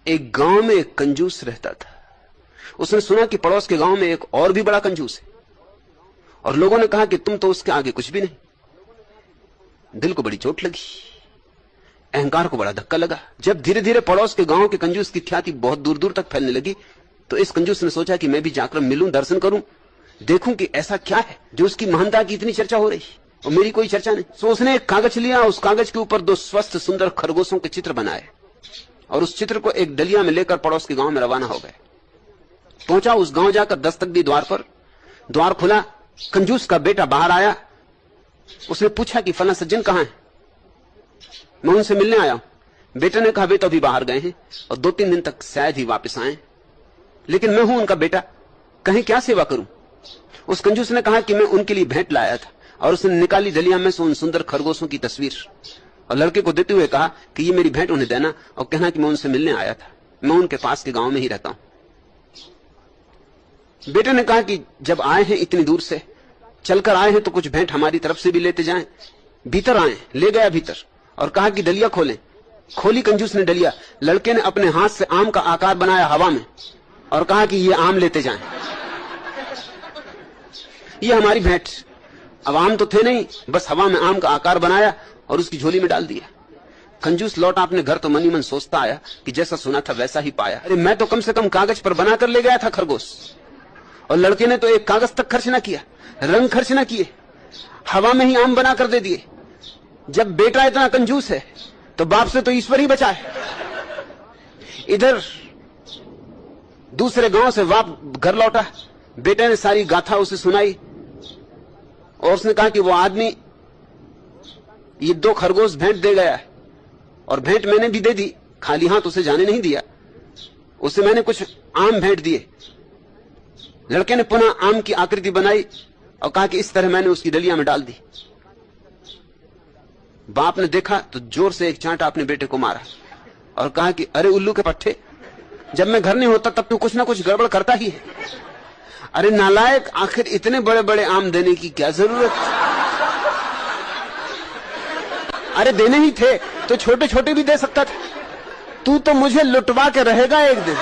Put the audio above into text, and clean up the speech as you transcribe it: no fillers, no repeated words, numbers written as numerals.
एक गांव में एक कंजूस रहता था। उसने सुना कि पड़ोस के गांव में एक और भी बड़ा कंजूस है, और लोगों ने कहा कि तुम तो उसके आगे कुछ भी नहीं। दिल को बड़ी चोट लगी, अहंकार को बड़ा धक्का लगा। जब धीरे धीरे पड़ोस के गांव के कंजूस की ख्याति बहुत दूर दूर तक फैलने लगी, तो इस कंजूस ने सोचा कि मैं भी जाकर मिलूं, दर्शन करूं, देखूं कि ऐसा क्या है जो उसकी महानता की इतनी चर्चा हो रही और मेरी कोई चर्चा नहीं। तो उसने एक कागज लिया, उस कागज के ऊपर 2 स्वस्थ सुंदर खरगोशों के चित्र बनाए और उस चित्र को एक डलिया में लेकर पड़ोस के गांव में रवाना हो गए। पहुंचा, उस गांव जाकर दस्तक दी द्वार पर। द्वार खुला, कंजूस का बेटा बाहर आया। उसने पूछा कि फला सज्जन कहां है? मैं उनसे मिलने आया हूं। बेटे ने कहा वे तो अभी बाहर गए हैं और 2-3 दिन तक शायद ही वापस आए, लेकिन मैं हूं उनका बेटा, कहीं क्या सेवा करूं? उस कंजूस ने कहा कि मैं उनके लिए भेंट लाया था, और उसने निकाली डलिया में से उन सुंदर खरगोशों की तस्वीर और लड़के को देते हुए कहा कि ये मेरी भेंट उन्हें देना और कहना कि मैं उनसे मिलने आया था, मैं उनके पास के गांव में ही रहता हूं। बेटे ने कहा कि जब आए हैं इतनी दूर से, चलकर आए हैं, तो कुछ भेंट हमारी तरफ से भी लेते जाएं। भीतर आए, ले गया भीतर और कहा कि डलिया खोलें। खोली कंजूस ने डलिया। लड़के ने अपने हाथ से आम का आकार बनाया हवा में और कहा कि ये आम लेते जाएं, ये हमारी भेंट। अब आम तो थे नहीं, बस हवा में आम का आकार बनाया और उसकी झोली में डाल दिया। कंजूस लौटा अपने घर तो मनी मन सोचता आया कि जैसा सुना था वैसा ही पाया। अरे मैं तो कम से कम कागज पर बनाकर ले गया था खरगोश, और लड़के ने तो एक कागज तक खर्च ना किया, रंग खर्च ना किए, हवा में ही आम बनाकर दे दिए। जब बेटा इतना कंजूस है तो बाप से तो ईश्वर ही बचाए। इधर दूसरे गांव से बाप घर लौटा, बेटे ने सारी गाथा उसे सुनाई और उसने कहा कि वो आदमी ये 2 खरगोश भेंट दे गया है, और भेंट मैंने भी दे दी, खाली हाथ उसे जाने नहीं दिया, उसे मैंने कुछ आम भेंट दिए। लड़के ने पुनः आम की आकृति बनाई और कहा कि इस तरह मैंने उसकी डलिया में डाल दी। बाप ने देखा तो जोर से एक चांटा अपने बेटे को मारा और कहा कि अरे उल्लू के पट्टे, जब मैं घर नहीं होता तब तू कुछ ना कुछ गड़बड़ करता ही है। अरे नालायक, आखिर इतने बड़े बड़े आम देने की क्या जरूरत? अरे देने ही थे तो छोटे छोटे भी दे सकता था, तू तो मुझे लुटवा के रहेगा एक दिन।